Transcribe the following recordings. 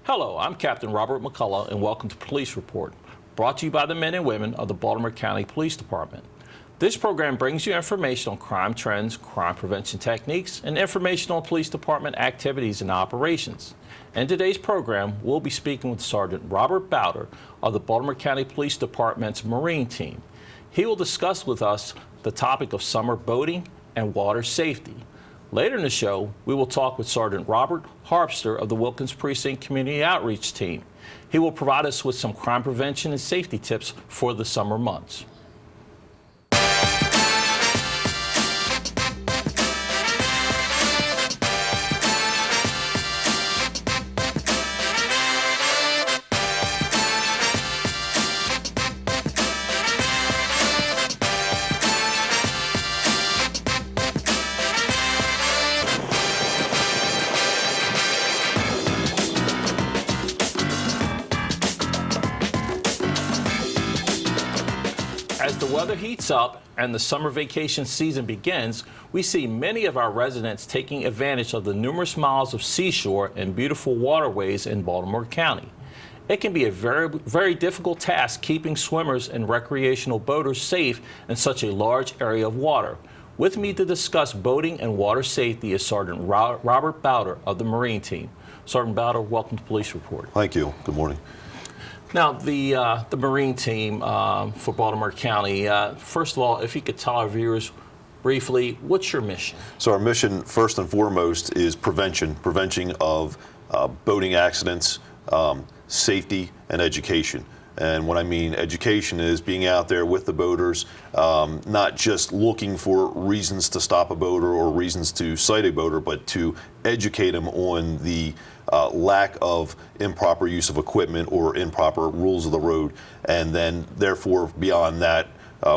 Hello, I'm Captain Robert McCullough, and welcome to Police Report, brought to you by the men and women of the Baltimore County Police Department. This program brings you information on crime trends, crime prevention techniques, and information on police department activities and operations. In today's program, we'll be speaking with Sergeant Robert Bowder of the Baltimore County Police Department's Marine Team. He will discuss with us the topic of summer boating and water safety. Later in the show, we will talk with Sergeant Robert Harpster of the Wilkins Precinct Community Outreach Team. He will provide us with some crime prevention and safety tips for the summer months. As the weather heats up and the summer vacation season begins, we see many of our residents taking advantage of the numerous miles of seashore and beautiful waterways in Baltimore County. It can be a very difficult task keeping swimmers and recreational boaters safe in such a large area of water. With me to discuss boating and water safety is Sergeant Robert Bowder of the Marine Team. Sergeant Bowder, welcome to Police Report. Thank you. Good morning. Now, the Marine Team for Baltimore County, first of all, if you could tell our viewers briefly, what's your mission? So our mission, first and foremost, is prevention of boating accidents, safety, and education. And what I mean education is being out there with the boaters, not just looking for reasons to stop a boater or reasons to cite a boater, but to educate them on the lack of improper use of equipment or improper rules of the road. And then, therefore, beyond that,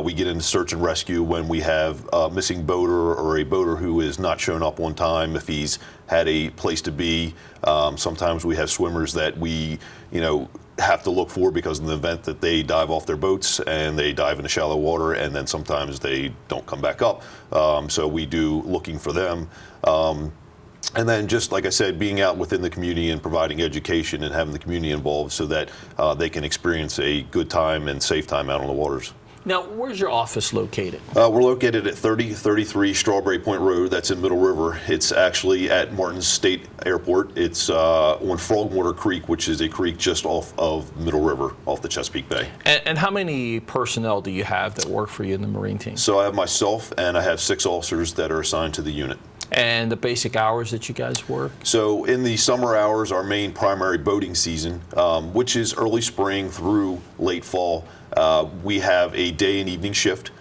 we get into search and rescue when we have a missing boater or a boater who is not shown up on time, if he's had a place to be. Sometimes we have swimmers that we, have to look for because in the event that they dive off their boats and they dive into shallow water and then sometimes they don't come back up. So we do looking for them. And then just like I said, being out within the community and providing education and having the community involved so that they can experience a good time and safe time out on the waters. Now, where's your office located? We're located at 3033 Strawberry Point Road. That's in Middle River. It's actually at Martin's State Airport. It's on Frogwater Creek, which is a creek just off of Middle River, off the Chesapeake Bay. And how many personnel do you have that work for you in the Marine Team? So I have myself and I have 6 officers that are assigned to the unit. And the basic hours that you guys work? So in the summer hours, our main primary boating season, which is early spring through late fall, we have a day and evening shift.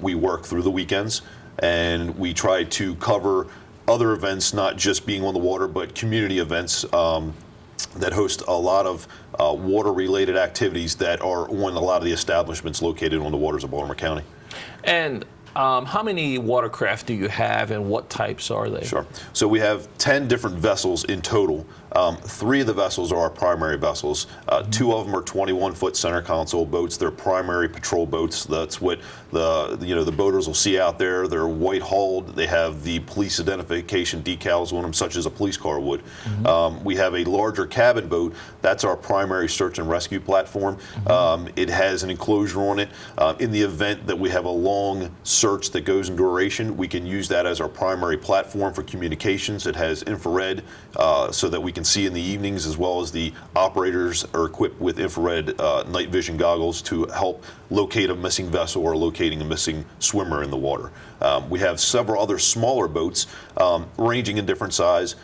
We work through the weekends, and we try to cover other events, not just being on the water, but community events that host a lot of water-related activities that are on a lot of the establishments located on the waters of Baltimore County. And how many watercraft do you have, and what types are they? Sure. So we have 10 different vessels in total. 3 of the vessels are our primary vessels. 2 of them are 21-foot center console boats. They're primary patrol boats. That's what the boaters will see out there. They're white hulled. They have the police identification decals on them, such as a police car would. We have a larger cabin boat. That's our primary search and rescue platform. It has an enclosure on it. In the event that we have a long search that goes in duration, we can use that as our primary platform for communications. It has infrared so that we can see in the evenings, as well as the operators are equipped with infrared night vision goggles to help locate a missing vessel or locating a missing swimmer in the water. We have several other smaller boats ranging in different size,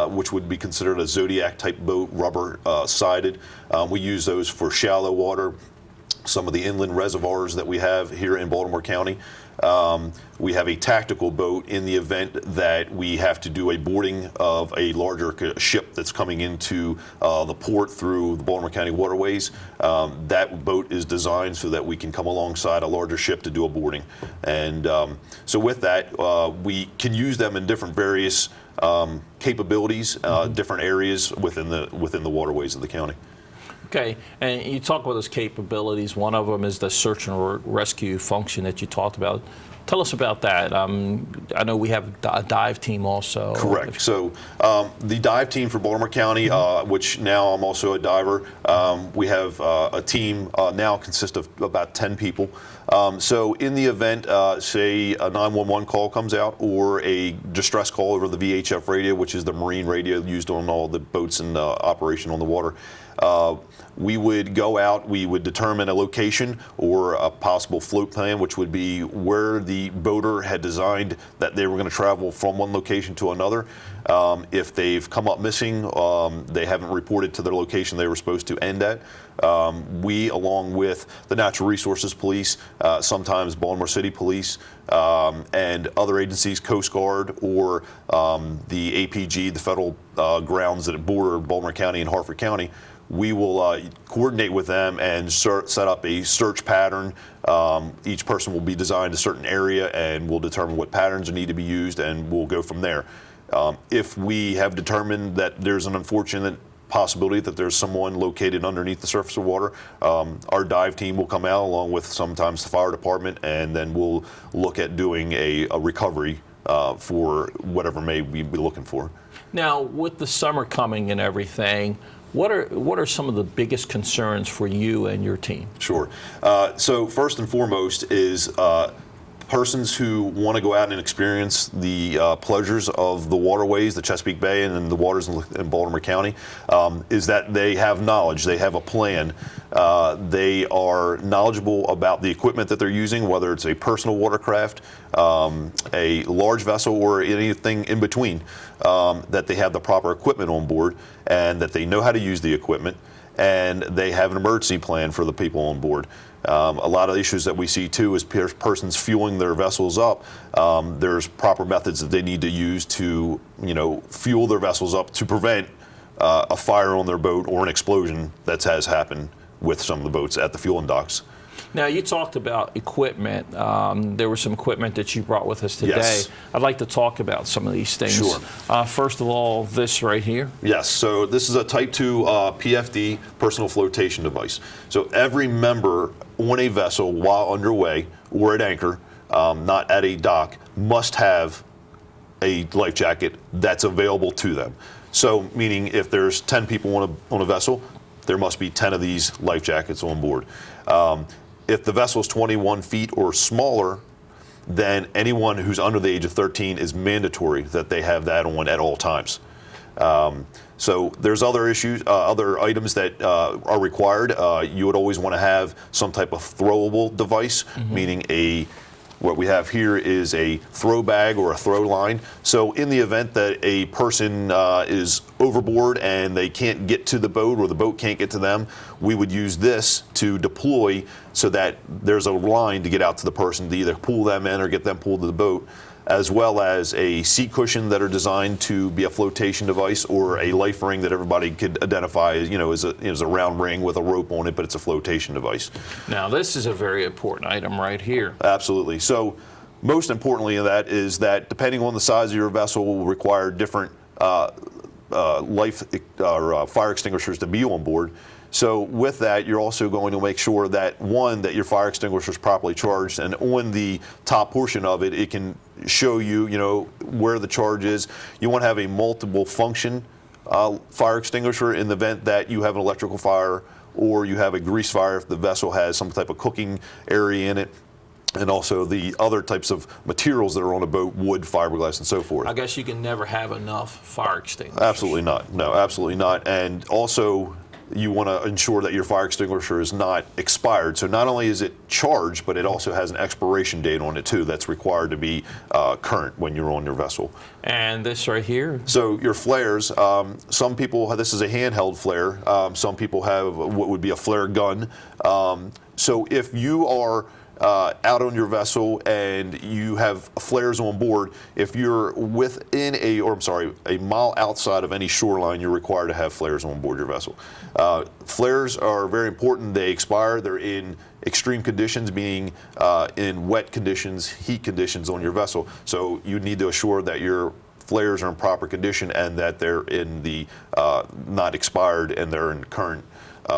which would be considered a Zodiac type boat, rubber sided. We use those for shallow water. Some of the inland reservoirs that we have here in Baltimore County. We have a tactical boat in the event that we have to do a boarding of a larger ship that's coming into the port through the Baltimore County waterways. That boat is designed so that we can come alongside a larger ship to do a boarding. And so with that, we can use them in different various capabilities, different areas within the waterways of the county. Okay, and you talk about those capabilities. One of them is the search and rescue function that you talked about. Tell us about that. I know we have a dive team also. Correct. So the dive team for Baltimore County, which now I'm also a diver, we have a team now consists of about 10 people. So in the event, say a 911 call comes out or a distress call over the VHF radio, which is the marine radio used on all the boats in operation on the water, we would go out, we would determine a location or a possible float plan, which would be where the boater had designed that they were going to travel from one location to another. If they've come up missing, they haven't reported to their location they were supposed to end at, we, along with the Natural Resources Police, sometimes Baltimore City Police, and other agencies, Coast Guard, or the APG, the federal grounds that border Baltimore County and Harford County, we will coordinate with them and set up a search pattern. Each person will be designed a certain area, and we'll determine what patterns need to be used, and we'll go from there. If we have determined that there's an unfortunate possibility that there's someone located underneath the surface of water, our dive team will come out along with sometimes the fire department, and then we'll look at doing a recovery for whatever may we be looking for. Now, with the summer coming and everything, what are some of the biggest concerns for you and your team? Sure. So first and foremost is persons who want to go out and experience the pleasures of the waterways, the Chesapeake Bay and the waters in Baltimore County, is that they have knowledge, they have a plan, they are knowledgeable about the equipment that they're using, whether it's a personal watercraft, a large vessel, or anything in between, that they have the proper equipment on board and that they know how to use the equipment, and they have an emergency plan for the people on board. A lot of issues that we see too is persons fueling their vessels up. There's proper methods that they need to use to, fuel their vessels up to prevent a fire on their boat or an explosion that has happened with some of the boats at the fueling docks. Now, you talked about equipment. There was some equipment that you brought with us today. Yes. I'd like to talk about some of these things. Sure. First of all, this right here. Yes, so this is a Type 2 PFD, personal flotation device. So every member on a vessel while underway or at anchor, not at a dock, must have a life jacket that's available to them. So meaning if there's 10 people on a vessel, there must be 10 of these life jackets on board. If the vessel is 21 feet or smaller, then anyone who's under the age of 13 is mandatory that they have that on at all times. So there's other issues, other items that are required. You would always want to have some type of throwable device, meaning what we have here is a throw bag or a throw line. So in the event that a person is overboard and they can't get to the boat or the boat can't get to them, we would use this to deploy so that there's a line to get out to the person to either pull them in or get them pulled to the boat, as well as a seat cushion that are designed to be a flotation device, or a life ring that everybody could identify as a round ring with a rope on it, but it's a flotation device. Now, this is a very important item right here. Absolutely. So most importantly in that is that depending on the size of your vessel will require different life or fire extinguishers to be on board. So with that, you're also going to make sure that, one, that your fire extinguisher is properly charged, and on the top portion of it, it can show you, where the charge is. You want to have a multiple function fire extinguisher in the event that you have an electrical fire or you have a grease fire if the vessel has some type of cooking area in it. And also the other types of materials that are on a boat, wood, fiberglass, and so forth. I guess you can never have enough fire extinguishers. Absolutely not. No, absolutely not. And also, you want to ensure that your fire extinguisher is not expired. So not only is it charged, but it also has an expiration date on it too that's required to be current when you're on your vessel. And this right here? So your flares, some people, this is a handheld flare. Some people have what would be a flare gun. So if you are out on your vessel and you have flares on board, if you're within a mile outside of any shoreline, you're required to have flares on board your vessel. Flares are very important. They expire. They're in extreme conditions, meaning in wet conditions, heat conditions on your vessel. So you need to assure that your flares are in proper condition and that they're in the not expired and they're in current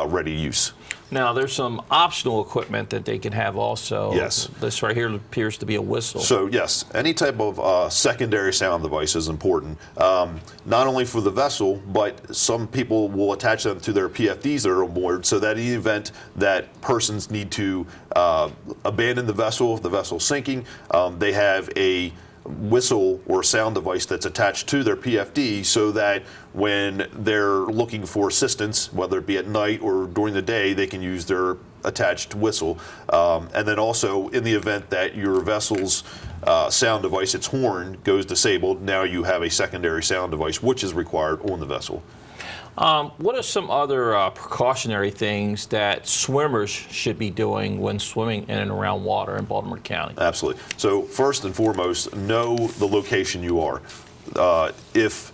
ready use. Now, there's some optional equipment that they can have also. Yes. This right here appears to be a whistle. So yes, any type of secondary sound device is important, not only for the vessel, but some people will attach them to their PFDs that are on board, so that in the event that persons need to abandon the vessel, if the vessel's sinking, they have a whistle or sound device that's attached to their PFD, so that when they're looking for assistance, whether it be at night or during the day, they can use their attached whistle. And then also, in the event that your vessel's sound device, its horn, goes disabled, now you have a secondary sound device which is required on the vessel. What are some other precautionary things that swimmers should be doing when swimming in and around water in Baltimore County? Absolutely. So first and foremost, know the location you are. If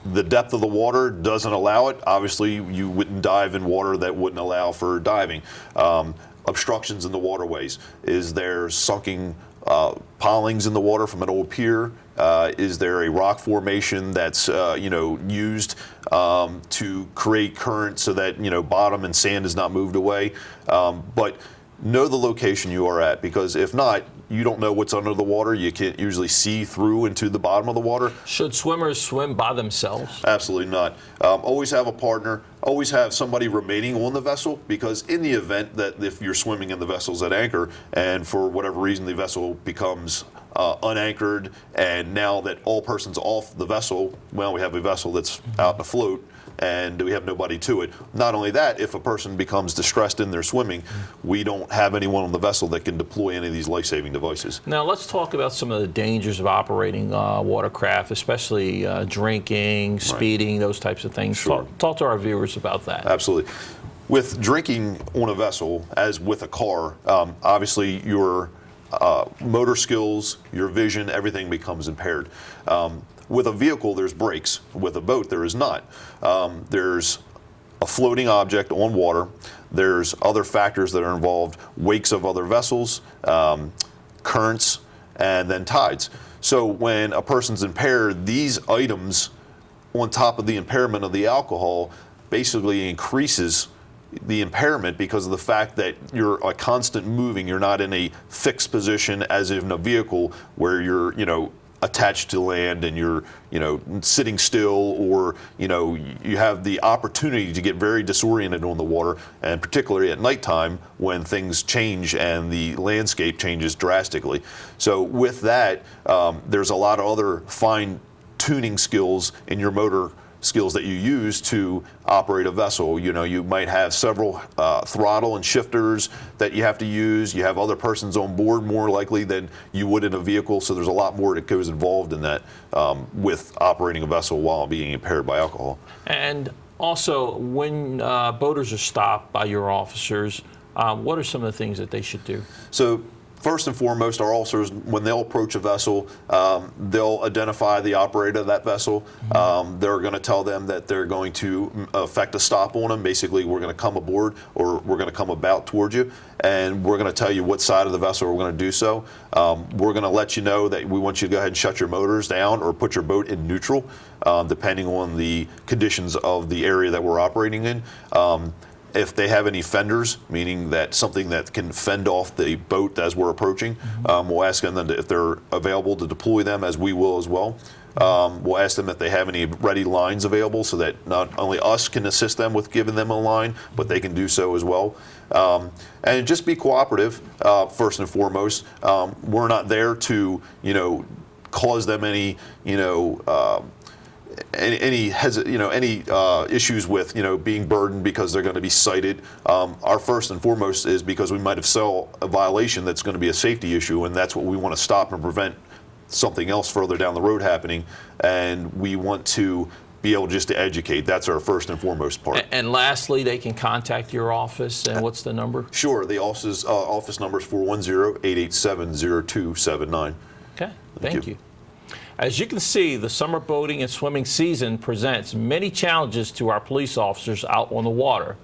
the depth of the water doesn't allow it, obviously you wouldn't dive in water that wouldn't allow for diving. Obstructions in the waterways. Is there sunken pilings in the water from an old pier? Is there a rock formation that's used to create current so that bottom and sand is not moved away? But know the location you are at, because if not, you don't know what's under the water. You can't usually see through into the bottom of the water. Should swimmers swim by themselves? Absolutely not. Always have a partner. Always have somebody remaining on the vessel, because in the event that if you're swimming and the vessel's at anchor and for whatever reason the vessel becomes unanchored, and now that all persons off the vessel, well, we have a vessel that's out afloat and we have nobody to it. Not only that, if a person becomes distressed in their swimming, we don't have anyone on the vessel that can deploy any of these life-saving devices. Now let's talk about some of the dangers of operating watercraft, especially drinking, speeding, those types of things. Sure. Talk to our viewers about that. Absolutely. With drinking on a vessel, as with a car, obviously your motor skills, your vision, everything becomes impaired. With a vehicle, there's brakes. With a boat, there is not. There's a floating object on water. There's other factors that are involved, wakes of other vessels, currents, and then tides. So when a person's impaired, these items on top of the impairment of the alcohol basically increases the impairment, because of the fact that you're a constant moving. You're not in a fixed position as in a vehicle where you're, attached to land and you're, sitting still, or, you have the opportunity to get very disoriented on the water, and particularly at nighttime when things change and the landscape changes drastically. So with that, there's a lot of other fine tuning skills in your motor skills that you use to operate a vessel. You might have several throttle and shifters that you have to use. You have other persons on board more likely than you would in a vehicle, so there's a lot more that goes involved in that with operating a vessel while being impaired by alcohol. And also, when boaters are stopped by your officers, what are some of the things that they should do? So first and foremost, our officers, when they'll approach a vessel, they'll identify the operator of that vessel. They're going to tell them that they're going to effect a stop on them. Basically, we're going to come aboard, or we're going to come about towards you, and we're going to tell you what side of the vessel we're going to do so. We're going to let you know that we want you to go ahead and shut your motors down or put your boat in neutral, depending on the conditions of the area that we're operating in. If they have any fenders, meaning that something that can fend off the boat as we're approaching, we'll ask them if they're available to deploy them, as we will as well. We'll ask them if they have any ready lines available, so that not only us can assist them with giving them a line, but they can do so as well. And just be cooperative, first and foremost. We're not there to, cause them any, any issues with being burdened because they're going to be cited. Our first and foremost is because we might have saw a violation that's going to be a safety issue, and that's what we want to stop and prevent something else further down the road happening. And we want to be able just to educate. That's our first and foremost part. And lastly, they can contact your office. And what's the number? Sure. The office number is 410-887-0279. Okay. Thank you. As you can see, the summer boating and swimming season presents many challenges to our police officers out on the water.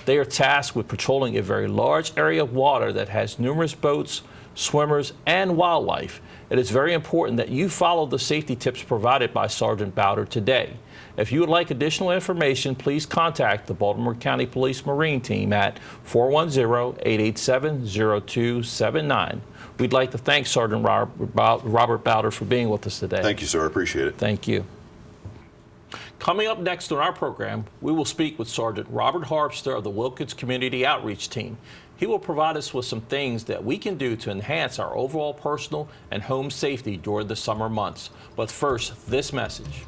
They are tasked with patrolling a very large area of water that has numerous boats, swimmers, and wildlife. It is very important that you follow the safety tips provided by Sergeant Bowder today. If you would like additional information, please contact the Baltimore County Police Marine Team at 410-887-0279. We'd like to thank Sergeant Robert Bowder for being with us today. Thank you, sir. I appreciate it. Thank you. Coming up next on our program, we will speak with Sergeant Robert Harpster of the Wilkins Community Outreach Team. He will provide us with some things that we can do to enhance our overall personal and home safety during the summer months. But first, this message.